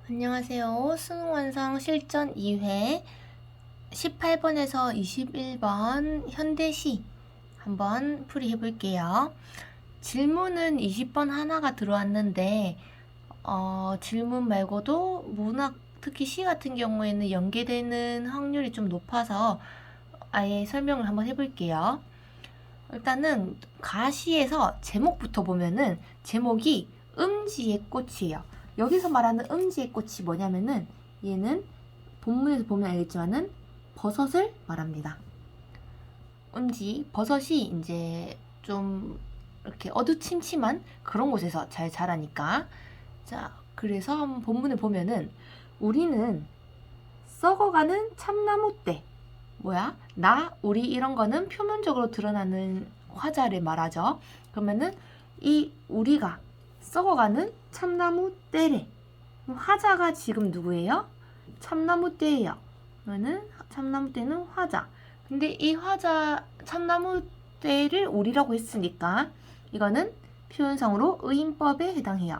안녕하세요. 수능 완성 실전 2회 18번에서 21번 현대시 한번 풀이해 볼게요. 질문은 20번 하나가 들어왔는데 질문 말고도 문학, 특히 시 같은 경우에는 연계되는 확률이 좀 높아서 아예 설명을 한번 해볼게요. 일단은 가시에서 제목부터 보면은 제목이 음지의 꽃이에요. 여기서 말하는 음지의 꽃이 뭐냐면은 얘는 본문에서 보면 알겠지만은 버섯을 말합니다. 음지, 버섯이 이제 좀 이렇게 어두침침한 그런 곳에서 잘 자라니까. 자, 그래서 한번 본문을 보면은 우리는 썩어가는 참나무떼. 뭐야? 나, 우리 이런 거는 표면적으로 드러나는 화자를 말하죠. 그러면은 이 우리가 썩어가는 참나무 떼래. 화자가 지금 누구예요? 참나무 떼예요. 그러면은 참나무 떼는 화자. 근데 이 화자 참나무 떼를 우리라고 했으니까 이거는 표현상으로 의인법에 해당해요.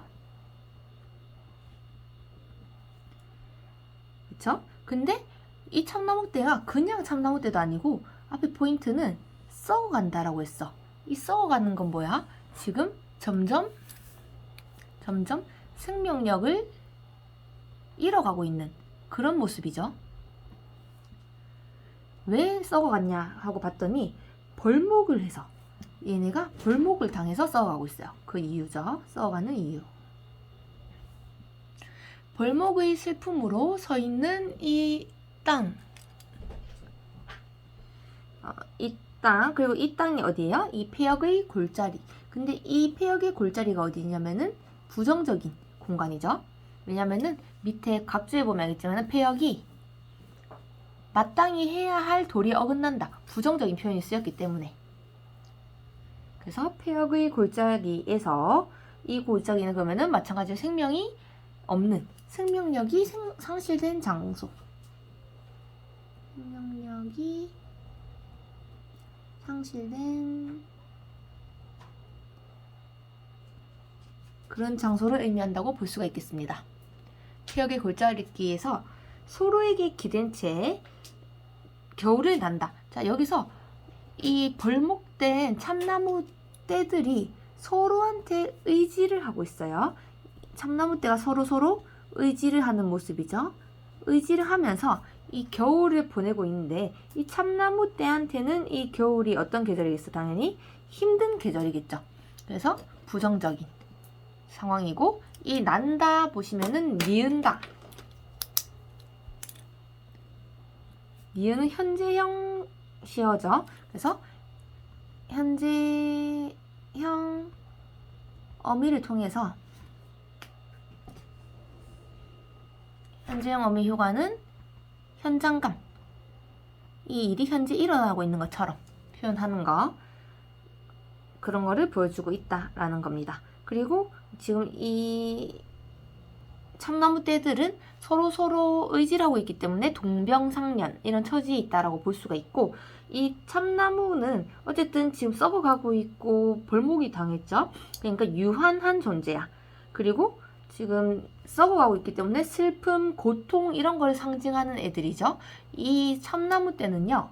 그쵸? 근데 이 참나무떼가 그냥 참나무떼도 아니고 앞에 포인트는 썩어간다라고 했어. 이 썩어가는 건 뭐야? 지금 점점 생명력을 잃어가고 있는 그런 모습이죠. 왜 썩어갔냐 하고 봤더니 벌목을 해서 얘네가 벌목을 당해서 썩어가고 있어요. 그 이유죠. 썩어가는 이유. 벌목의 슬픔으로 서 있는 이 땅. 이 땅, 그리고 이 땅이 어디예요? 이 폐역의 골짜리. 근데 이 폐역의 골짜리가 어디냐면은 부정적인 공간이죠. 왜냐면은 밑에 각주에 보면 알겠지만 폐역이 마땅히 해야 할 도리에 어긋난다. 부정적인 표현이 쓰였기 때문에. 그래서 폐역의 골짜기에서 이 골짜기는 그러면은 마찬가지로 생명이 없는, 생명력이 상실된 장소. 생명력이 상실된 그런 장소를 의미한다고 볼 수가 있겠습니다. 폐역의 골짜기에서 서로에게 기댄 채 겨울을 난다. 자, 여기서 이 벌목된 참나무 떼들이 서로한테 의지를 하고 있어요. 참나무 떼가 서로 의지를 하는 모습이죠. 의지를 하면서 이 겨울을 보내고 있는데 이 참나무 떼한테는 이 겨울이 어떤 계절이겠어? 당연히 힘든 계절이겠죠. 그래서 부정적인 상황이고 이 난다 보시면은 니은다. 니은은 현재형 시어죠. 그래서 현재형 어미를 통해서 현재형 어미 효과는 현장감. 이 일이 현재 일어나고 있는 것처럼 표현하는 거. 그런 거를 보여주고 있다라는 겁니다. 그리고 지금 이 참나무 떼들은 서로 의지를 하고 있기 때문에 동병상련 이런 처지에 있다라고 볼 수가 있고 이 참나무는 어쨌든 지금 썩어가고 있고 벌목이 당했죠. 그러니까 유한한 존재야. 그리고 지금 썩어가고 있기 때문에 슬픔, 고통 이런 걸 상징하는 애들이죠. 이 참나무 떼는요.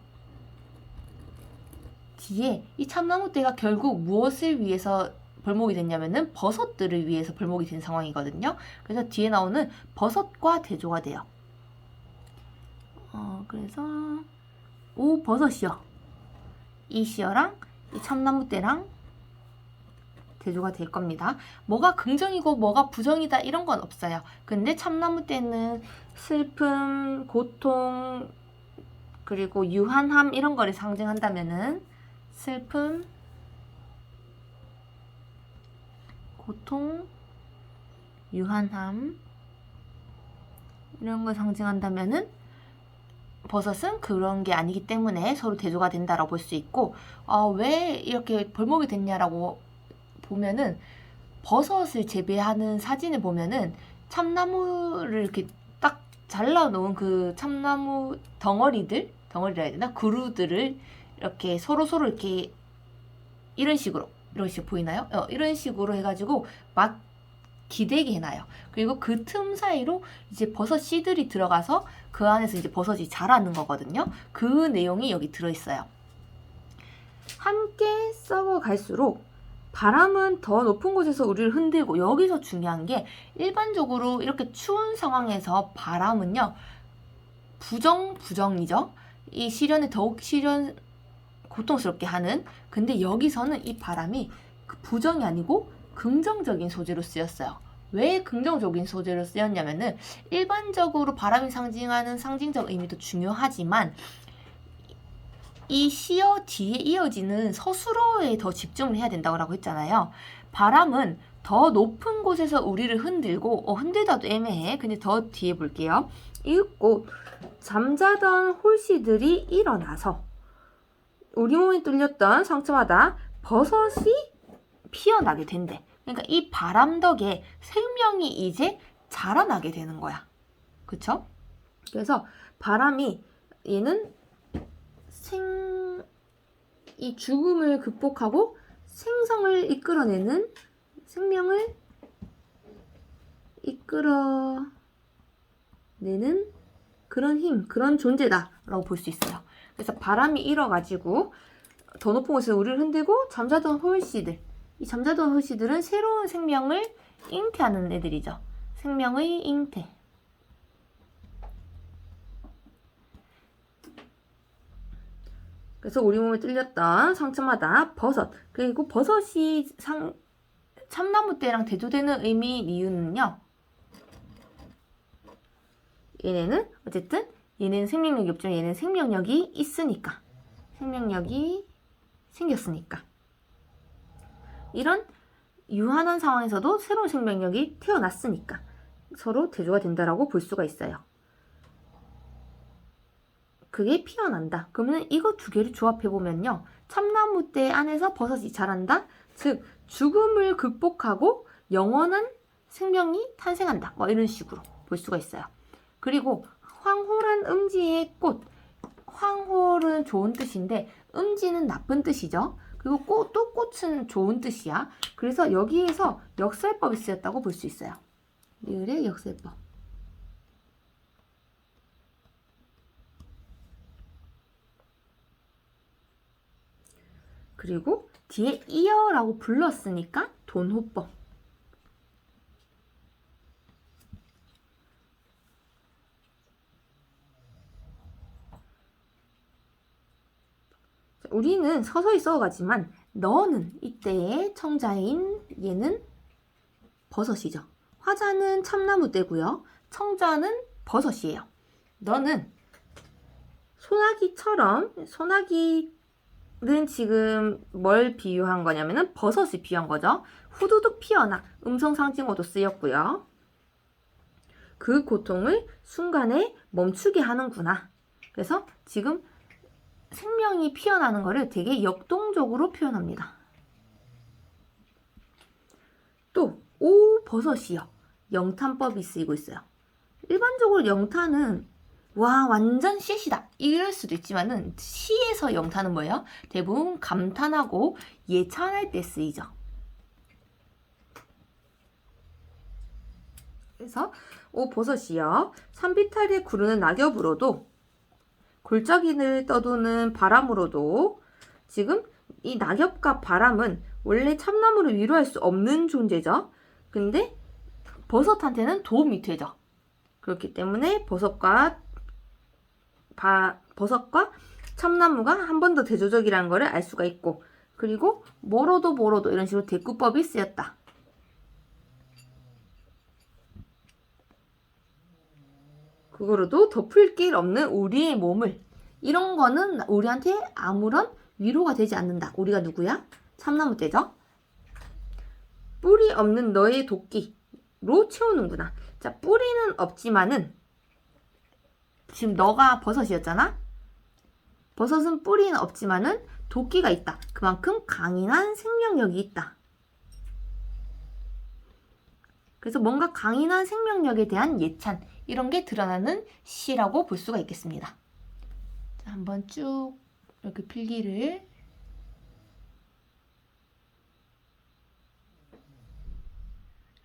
뒤에 이 참나무 떼가 결국 무엇을 위해서 벌목이 됐냐면은 버섯들을 위해서 벌목이 된 상황이거든요. 그래서 뒤에 나오는 버섯과 대조가 돼요. 그래서 오 버섯이요. 이 시어랑 이 참나무떼랑 대조가 될 겁니다. 뭐가 긍정이고 뭐가 부정이다 이런 건 없어요. 근데 참나무떼는 슬픔, 고통, 그리고 유한함 이런 거를 상징한다면은 슬픔, 고통, 유한함 이런 걸 상징한다면은 버섯은 그런 게 아니기 때문에 서로 대조가 된다라고 볼 수 있고 왜 이렇게 벌목이 됐냐라고 보면은 버섯을 재배하는 사진을 보면은 참나무를 이렇게 딱 잘라놓은 그 참나무 덩어리라 해야 되나? 그루들을 이렇게 서로 이렇게 이런 식으로 보이나요? 이런 식으로 해가지고 막 기대게 해놔요. 그리고 그 틈 사이로 이제 버섯 씨들이 들어가서 그 안에서 이제 버섯이 자라는 거거든요. 그 내용이 여기 들어있어요. 함께 썩어갈수록 바람은 더 높은 곳에서 우리를 흔들고, 여기서 중요한 게 일반적으로 이렇게 추운 상황에서 바람은요, 부정이죠. 이 시련에 더욱 고통스럽게 하는. 근데 여기서는 이 바람이 부정이 아니고 긍정적인 소재로 쓰였어요. 왜 긍정적인 소재로 쓰였냐면은 일반적으로 바람이 상징하는 상징적 의미도 중요하지만 이 시어 뒤에 이어지는 서술어에 더 집중을 해야 된다고 했잖아요. 바람은 더 높은 곳에서 우리를 흔들고, 흔들다도 애매해. 근데 더 뒤에 볼게요. 이윽고 잠자던 홀씨들이 일어나서 우리 몸이 뚫렸던 상처마다 버섯이 피어나게 된대. 그러니까 이 바람 덕에 생명이 이제 자라나게 되는 거야. 그쵸? 그래서 바람이 얘는 이 죽음을 극복하고 생성을 이끌어내는, 생명을 이끌어내는 그런 힘, 그런 존재다라고 볼 수 있어요. 그래서 바람이 일어가지고 더 높은 곳에서 우리를 흔들고 잠자던 홀씨들, 이 잠자던 홀씨들은 새로운 생명을 잉태하는 애들이죠. 생명의 잉태. 그래서 우리 몸에 뚫렸던 상처마다 버섯, 그리고 버섯이 참나무 때랑 대조되는 의미인 이유는요, 얘네는 어쨌든 얘는 생명력이 없지만 얘는 생명력이 있으니까, 생명력이 생겼으니까, 이런 유한한 상황에서도 새로운 생명력이 태어났으니까 서로 대조가 된다라고 볼 수가 있어요. 그게 피어난다. 그러면 이거 두 개를 조합해보면요, 참나무대 안에서 버섯이 자란다. 즉 죽음을 극복하고 영원한 생명이 탄생한다. 뭐 이런 식으로 볼 수가 있어요. 그리고 황홀한 음지의 꽃. 황홀은 좋은 뜻인데 음지는 나쁜 뜻이죠. 그리고 또 꽃은 좋은 뜻이야. 그래서 여기에서 역설법이 쓰였다고 볼 수 있어요. 리을의 역설법. 그리고 뒤에 이어라고 불렀으니까 돈호법. 우리는 서서히 써가지만 너는 이때의 청자인 얘는 버섯이죠. 화자는 참나무대고요. 청자는 버섯이에요. 너는 소나기처럼, 소나기는 지금 뭘 비유한 거냐면은 버섯을 비유한 거죠. 후두둑 피어나, 음성 상징어도 쓰였고요. 그 고통을 순간에 멈추게 하는구나. 그래서 지금 생명이 피어나는 거를 되게 역동적으로 표현합니다. 또 오 버섯이요. 영탄법이 쓰이고 있어요. 일반적으로 영탄은 와 완전 시시다 이럴 수도 있지만은 시에서 영탄은 뭐예요? 대부분 감탄하고 예찬할 때 쓰이죠. 그래서 오 버섯이요. 산비탈에 구르는 낙엽으로도 골짜기를 떠도는 바람으로도, 지금 이 낙엽과 바람은 원래 참나무를 위로할 수 없는 존재죠. 근데 버섯한테는 도움이 되죠. 그렇기 때문에 버섯과 참나무가 한 번 더 대조적이라는 것을 알 수가 있고, 그리고 멀어도 이런 식으로 대꾸법이 쓰였다. 그거로도 덮을 길 없는 우리의 몸을, 이런 거는 우리한테 아무런 위로가 되지 않는다. 우리가 누구야? 참나무 떼죠. 뿌리 없는 너의 도끼로 채우는구나. 자, 뿌리는 없지만은 지금 너가 버섯이었잖아. 버섯은 뿌리는 없지만은 도끼가 있다. 그만큼 강인한 생명력이 있다. 그래서 뭔가 강인한 생명력에 대한 예찬, 이런 게 드러나는 시라고 볼 수가 있겠습니다. 자, 한번 쭉 이렇게 필기를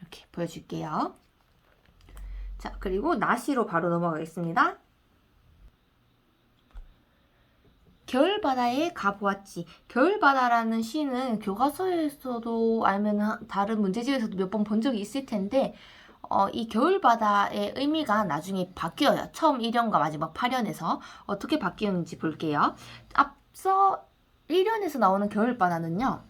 이렇게 보여줄게요. 자, 그리고 나시로 바로 넘어가겠습니다. 겨울바다에 가보았지. 겨울바다라는 시는 교과서에서도 아니면 다른 문제집에서도 몇 번 본 적이 있을 텐데 이 겨울바다의 의미가 나중에 바뀌어요. 처음 1연과 마지막 8연에서 어떻게 바뀌었는지 볼게요. 앞서 1연에서 나오는 겨울바다는요.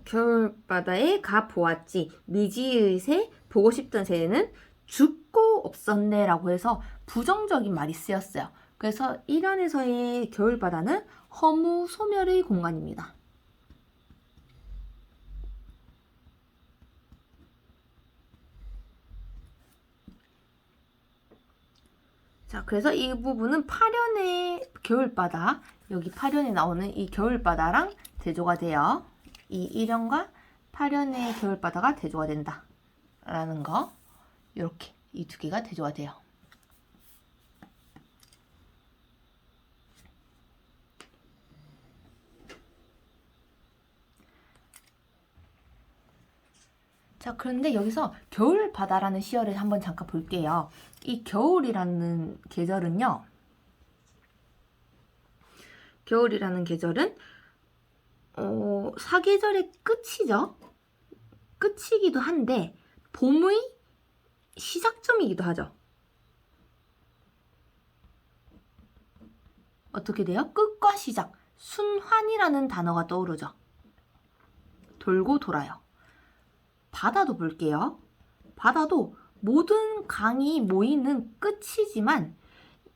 겨울바다에 가보았지. 미지의 새, 보고 싶던 새는 죽고 없었네 라고 해서 부정적인 말이 쓰였어요. 그래서 1연에서의 겨울바다는 허무 소멸의 공간입니다. 자, 그래서 이 부분은 8연의 겨울바다, 여기 8연에 나오는 이 겨울바다랑 대조가 돼요. 이 1연과 8연의 겨울바다가 대조가 된다 라는 거, 이렇게 이 두 개가 대조가 돼요. 자, 그런데 여기서 겨울바다라는 시어를 한번 잠깐 볼게요. 이 겨울이라는 계절은요. 겨울이라는 계절은 사계절의 끝이죠. 끝이기도 한데 봄의 시작점이기도 하죠. 어떻게 돼요? 끝과 시작, 순환이라는 단어가 떠오르죠. 돌고 돌아요. 바다도 볼게요. 바다도 모든 강이 모이는 끝이지만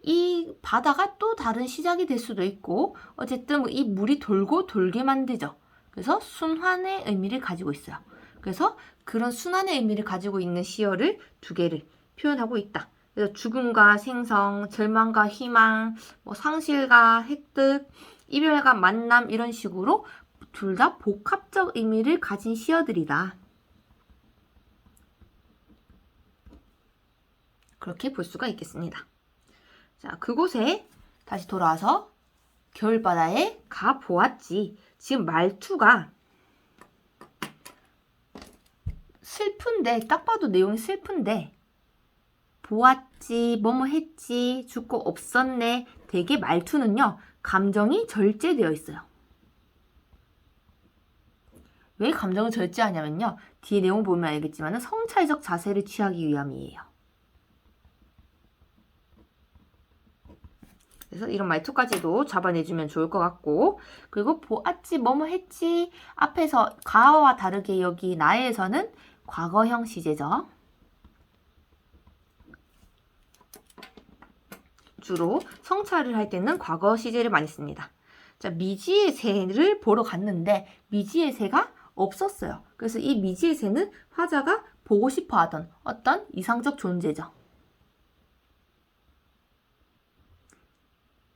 이 바다가 또 다른 시작이 될 수도 있고 어쨌든 이 물이 돌고 돌게 만들죠. 그래서 순환의 의미를 가지고 있어요. 그래서 그런 순환의 의미를 가지고 있는 시어를 두 개를 표현하고 있다. 그래서 죽음과 생성, 절망과 희망, 상실과 획득, 이별과 만남 이런 식으로 둘 다 복합적 의미를 가진 시어들이다. 그렇게 볼 수가 있겠습니다. 자, 그곳에 다시 돌아와서 겨울바다에 가보았지. 지금 말투가 슬픈데, 딱 봐도 내용이 슬픈데 보았지, 뭐뭐 했지, 죽고 없었네. 되게 말투는요, 감정이 절제되어 있어요. 왜 감정을 절제하냐면요, 뒤에 내용 보면 알겠지만 성찰적 자세를 취하기 위함이에요. 그래서 이런 말투까지도 잡아내주면 좋을 것 같고, 그리고 보았지, 뭐뭐 했지, 앞에서 가와 다르게 여기 나에서는 과거형 시제죠. 주로 성찰을 할 때는 과거 시제를 많이 씁니다. 자, 미지의 새를 보러 갔는데 미지의 새가 없었어요. 그래서 이 미지의 새는 화자가 보고 싶어 하던 어떤 이상적 존재죠.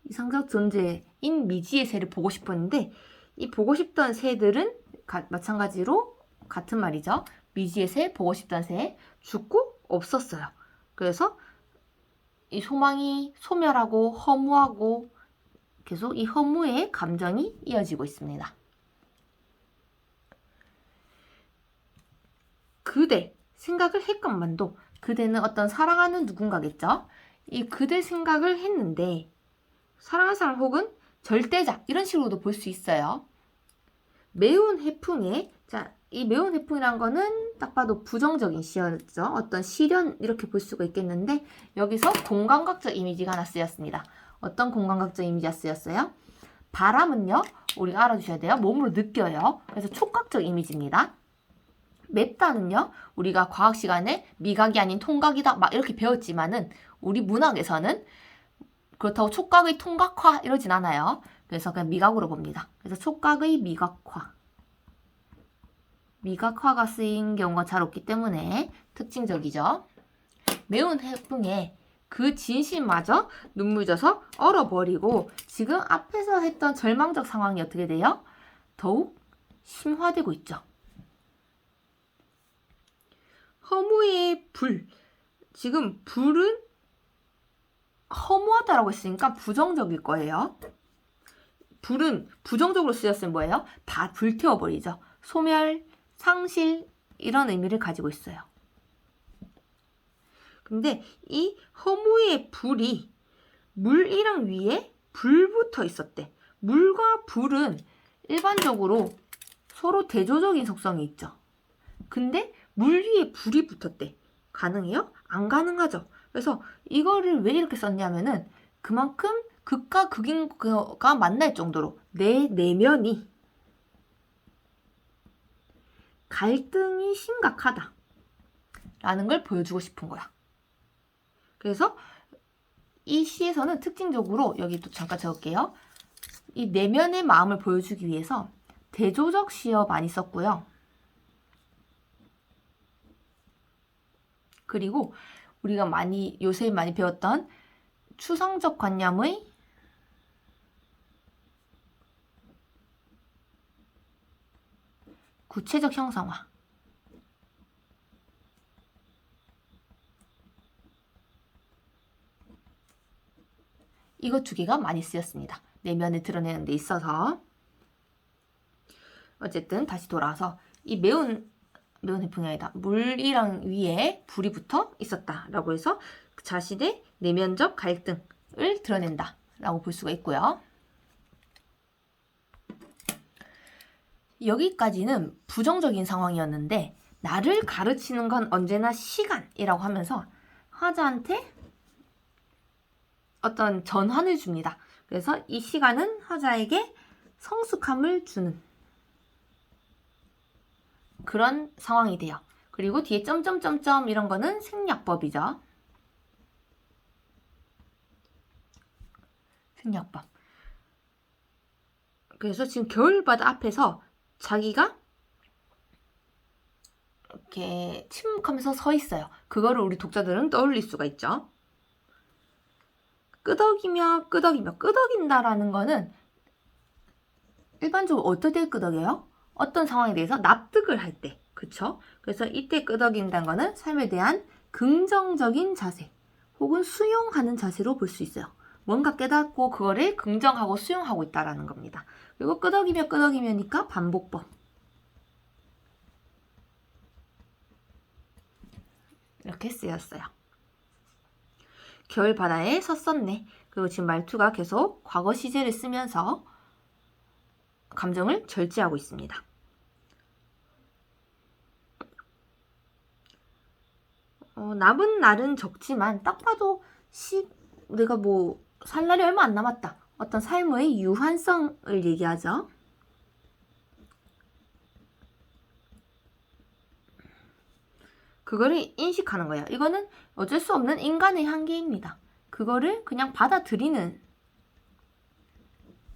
이상적 존재인 미지의 새를 보고 싶었는데 이 보고 싶던 새들은 마찬가지로 같은 말이죠. 미지의 새, 보고 싶던 새, 죽고 없었어요. 그래서 이 소망이 소멸하고 허무하고 계속 이 허무의 감정이 이어지고 있습니다. 그대, 생각을 했건만도 그대는 어떤 사랑하는 누군가겠죠. 이 그대 생각을 했는데 사랑하는 사람 혹은 절대자 이런 식으로도 볼 수 있어요. 매운 해풍에, 자, 이 매운 해풍이란 거는 딱 봐도 부정적인 시어죠. 어떤 시련 이렇게 볼 수가 있겠는데 여기서 공감각적 이미지가 하나 쓰였습니다. 어떤 공감각적 이미지가 쓰였어요? 바람은요, 우리가 알아두셔야 돼요. 몸으로 느껴요. 그래서 촉각적 이미지입니다. 맵다는요, 우리가 과학 시간에 미각이 아닌 통각이다 막 이렇게 배웠지만은 우리 문학에서는 그렇다고 촉각의 통각화 이러진 않아요. 그래서 그냥 미각으로 봅니다. 그래서 촉각의 미각화. 미각화가 쓰인 경우가 잘 없기 때문에 특징적이죠. 매운 해풍에 그 진심마저 눈물 져서 얼어버리고 지금 앞에서 했던 절망적 상황이 어떻게 돼요? 더욱 심화되고 있죠. 허무의 불. 지금 불은 허무하다라고 했으니까 부정적일 거예요. 불은 부정적으로 쓰였으면 뭐예요? 다 불태워버리죠. 소멸, 상실 이런 의미를 가지고 있어요. 근데 이 허무의 불이 물이랑 위에 불 붙어 있었대. 물과 불은 일반적으로 서로 대조적인 속성이 있죠. 근데 물 위에 불이 붙었대. 가능해요? 안 가능하죠. 그래서 이거를 왜 이렇게 썼냐면은 그만큼 극과 극인가 만날 정도로 내 내면이 갈등이 심각하다 라는 걸 보여주고 싶은 거야. 그래서 이 시에서는 특징적으로 여기 또 잠깐 적을게요. 이 내면의 마음을 보여주기 위해서 대조적 시어 많이 썼고요. 그리고 우리가 요새 많이 배웠던 추상적 관념의 구체적 형상화. 이거 두 개가 많이 쓰였습니다. 내면을 드러내는 데 있어서. 어쨌든 다시 돌아와서 이 매운 해풍이 아니다. 물이랑 위에 불이 붙어 있었다라고 해서 자신의 내면적 갈등을 드러낸다 라고 볼 수가 있고요. 여기까지는 부정적인 상황이었는데 나를 가르치는 건 언제나 시간이라고 하면서 화자한테 어떤 전환을 줍니다. 그래서 이 시간은 화자에게 성숙함을 주는 그런 상황이 돼요. 그리고 뒤에 점점점점 이런 거는 생략법이죠. 생략법. 그래서 지금 겨울바다 앞에서 자기가 이렇게 침묵하면서 서 있어요. 그거를 우리 독자들은 떠올릴 수가 있죠. 끄덕인다라는 거는 일반적으로 어떨 때 끄덕여요? 어떤 상황에 대해서 납득을 할 때, 그쵸? 그래서 이때 끄덕인다는 거는 삶에 대한 긍정적인 자세 혹은 수용하는 자세로 볼 수 있어요. 뭔가 깨닫고 그거를 긍정하고 수용하고 있다라는 겁니다. 그리고 끄덕이며니까 반복법. 이렇게 쓰였어요. 겨울 바다에 섰었네. 그리고 지금 말투가 계속 과거 시제를 쓰면서 감정을 절제하고 있습니다. 남은 날은 적지만 딱 봐도 내가 살 날이 얼마 안 남았다. 어떤 삶의 유한성을 얘기하죠. 그거를 인식하는 거예요. 이거는 어쩔 수 없는 인간의 한계입니다. 그거를 그냥 받아들이는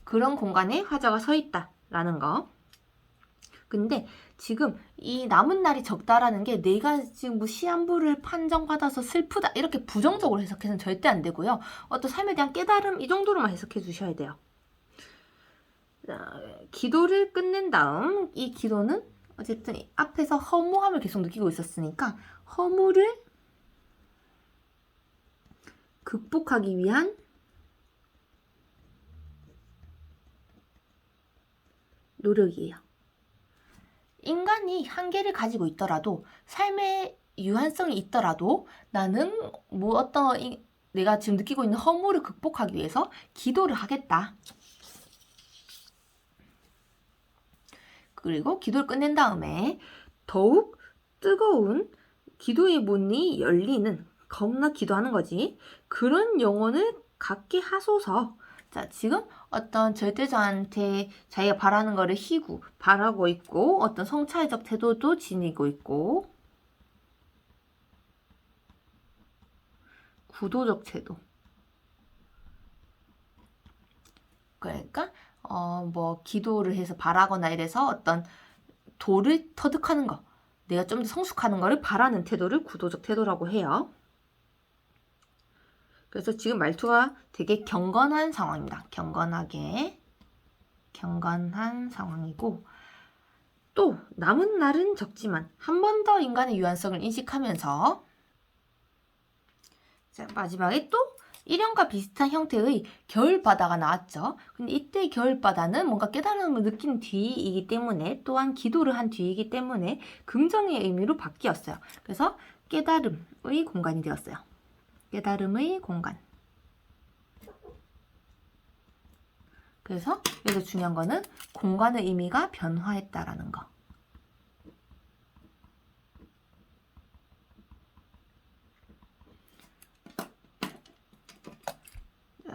그런 공간에 화자가 서 있다라는 거. 근데 지금 이 남은 날이 적다라는 게 내가 지금 시한부를 판정받아서 슬프다 이렇게 부정적으로 해석해서는 절대 안 되고요. 어떤 삶에 대한 깨달음 이 정도로만 해석해 주셔야 돼요. 기도를 끝낸 다음 이 기도는 어쨌든 앞에서 허무함을 계속 느끼고 있었으니까 허무를 극복하기 위한 노력이에요. 인간이 한계를 가지고 있더라도 삶의 유한성이 있더라도 나는 내가 지금 느끼고 있는 허무를 극복하기 위해서 기도를 하겠다. 그리고 기도를 끝낸 다음에 더욱 뜨거운 기도의 문이 열리는 겁나 기도하는 거지. 그런 영혼을 갖게 하소서. 자, 지금 어떤 절대자한테 자기가 바라는 거를 바라고 있고 어떤 성찰적 태도도 지니고 있고 구도적 태도. 그러니까 기도를 해서 바라거나 이래서 어떤 도를 터득하는 거, 내가 좀 더 성숙하는 거를 바라는 태도를 구도적 태도라고 해요. 그래서 지금 말투가 되게 경건한 상황입니다. 경건한 상황이고 또 남은 날은 적지만 한 번 더 인간의 유한성을 인식하면서 자, 마지막에 또 이련과 비슷한 형태의 겨울바다가 나왔죠. 근데 이때 겨울바다는 뭔가 깨달음을 느낀 뒤이기 때문에, 또한 기도를 한 뒤이기 때문에 긍정의 의미로 바뀌었어요. 그래서 깨달음의 공간이 되었어요. 깨달음의 공간. 그래서 여기서 중요한 거는 공간의 의미가 변화했다라는 거.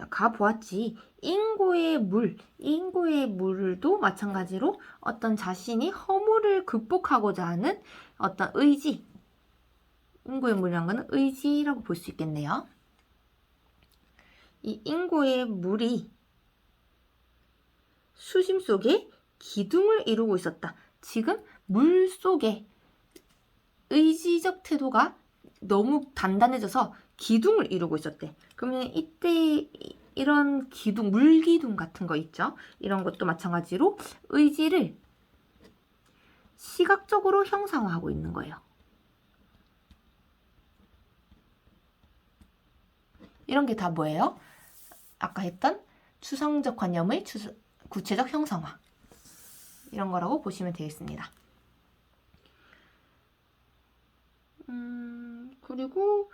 가보았지. 인고의 물도 마찬가지로 어떤 자신이 허물을 극복하고자 하는 어떤 의지. 인고의 물이란 거는 의지라고 볼 수 있겠네요. 이 인고의 물이 수심 속에 기둥을 이루고 있었다. 지금 물 속에 의지적 태도가 너무 단단해져서 기둥을 이루고 있었대. 그러면 이때 이런 기둥, 물기둥 같은 거 있죠? 이런 것도 마찬가지로 의지를 시각적으로 형상화하고 있는 거예요. 이런 게 다 뭐예요? 아까 했던 추상적 관념의 구체적 형상화. 이런 거라고 보시면 되겠습니다. 그리고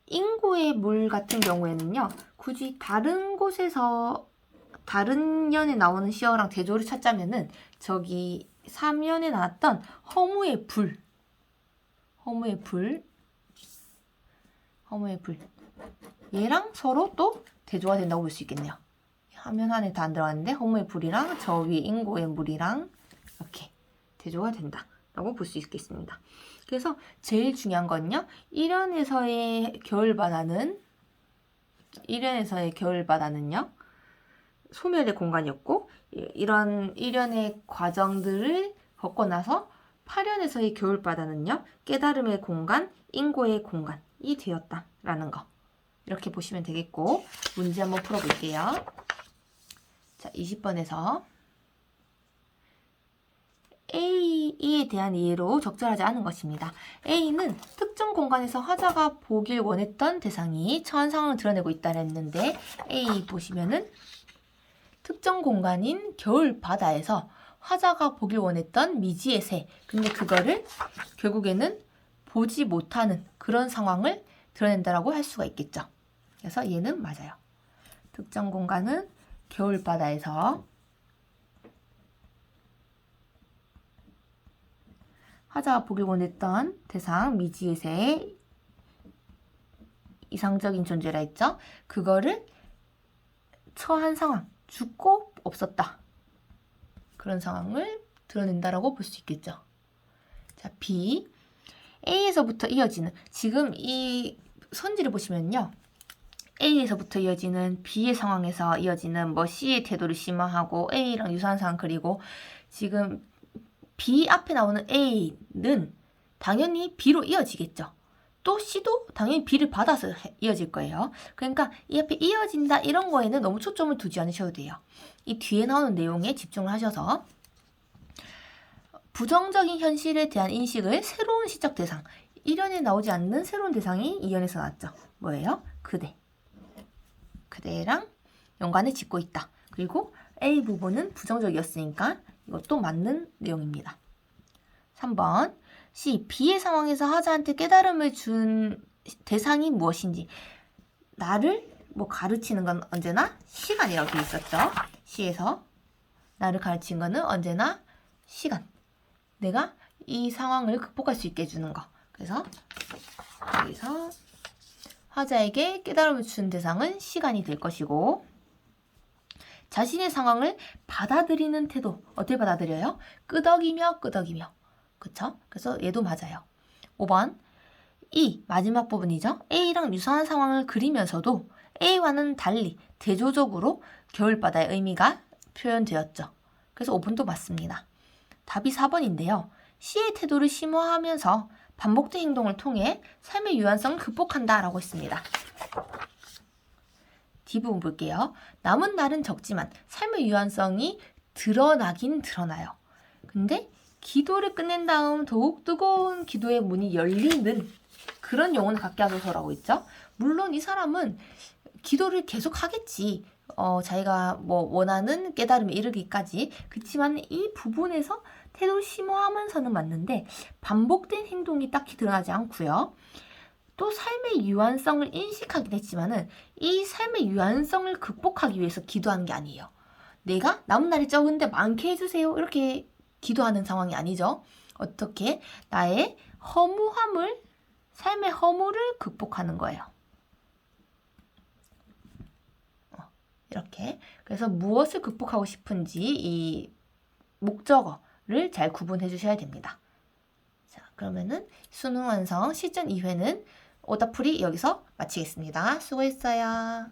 인고의 물 같은 경우에는요, 굳이 다른 곳에서 다른 년에 나오는 시어랑 대조를 찾자면은 저기 3년에 나왔던 허무의 불 얘랑 서로 또 대조가 된다고 볼 수 있겠네요. 화면 안에 다 안 들어갔는데 허무의 불이랑 저 위에 인고의 물이랑 이렇게 대조가 된다라고 볼 수 있겠습니다. 그래서 제일 중요한 건요, 일연에서의 겨울바다는요, 소멸의 공간이었고, 이런 일연의 과정들을 겪고 나서 8연에서의 겨울바다는요, 깨달음의 공간, 인고의 공간이 되었다라는 거. 이렇게 보시면 되겠고, 문제 한번 풀어볼게요. 자, 20번에서 A에 대한 이해로 적절하지 않은 것입니다. A는 특정 공간에서 화자가 보길 원했던 대상이 처한 상황을 드러내고 있다고 했는데, A 보시면은 특정 공간인 겨울 바다에서 화자가 보길 원했던 미지의 새, 근데 그거를 결국에는 보지 못하는 그런 상황을 드러낸다라고 할 수가 있겠죠. 그래서 얘는 맞아요. 특정 공간은 겨울 바다에서 화자가 보길 원했던 대상 미지의 새의 이상적인 존재라 했죠. 그거를 처한 상황, 죽고 없었다. 그런 상황을 드러낸다라고 볼 수 있겠죠. 자, B. A에서부터 이어지는, 지금 이 선지를 보시면요, A에서부터 이어지는 B의 상황에서 이어지는 뭐 C의 태도를 심화하고 A랑 유사한 상황, 그리고 지금 B 앞에 나오는 A는 당연히 B로 이어지겠죠. 또 C도 당연히 B를 받아서 이어질 거예요. 그러니까 이 앞에 이어진다 이런 거에는 너무 초점을 두지 않으셔도 돼요. 이 뒤에 나오는 내용에 집중을 하셔서 부정적인 현실에 대한 인식을 새로운 시적 대상, 1연에 나오지 않는 새로운 대상이 2연에서 나왔죠. 뭐예요? 그대랑 연관을 짓고 있다. 그리고 A 부분은 부정적이었으니까 이것도 맞는 내용입니다. 3번 C. B의 상황에서 화자한테 깨달음을 준 대상이 무엇인지. 나를 뭐 가르치는 건 언제나 시간이라고 되어 있었죠. C에서 나를 가르친 거는 언제나 시간. 내가 이 상황을 극복할 수 있게 해주는 거. 그래서 여기서 화자에게 깨달음을 준 대상은 시간이 될 것이고, 자신의 상황을 받아들이는 태도, 어떻게 받아들여요? 끄덕이며. 그쵸? 그래서 얘도 맞아요. 5번 이 마지막 부분이죠. A랑 유사한 상황을 그리면서도 A와는 달리 대조적으로 겨울바다의 의미가 표현되었죠. 그래서 5번도 맞습니다. 답이 4번인데요. C의 태도를 심화하면서 반복된 행동을 통해 삶의 유한성을 극복한다 라고 했습니다. D부분 볼게요. 남은 날은 적지만 삶의 유한성이 드러나긴 드러나요. 근데 기도를 끝낸 다음 더욱 뜨거운 기도의 문이 열리는 그런 영혼을 갖게 하소서라고 있죠. 물론 이 사람은 기도를 계속 하겠지. 자기가 뭐 원하는 깨달음에 이르기까지. 그렇지만 이 부분에서 태도를 심오하면서는 맞는데 반복된 행동이 딱히 드러나지 않고요. 또 삶의 유한성을 인식하긴 했지만은 이 삶의 유한성을 극복하기 위해서 기도하는 게 아니에요. 내가 남은 날이 적은데 많게 해주세요. 이렇게 기도하는 상황이 아니죠. 어떻게? 나의 허무함을, 삶의 허물을 극복하는 거예요. 이렇게. 그래서 무엇을 극복하고 싶은지 이 목적어를 잘 구분해 주셔야 됩니다. 자, 그러면은 수능 완성 시즌 2회는 오답풀이 여기서 마치겠습니다. 수고했어요.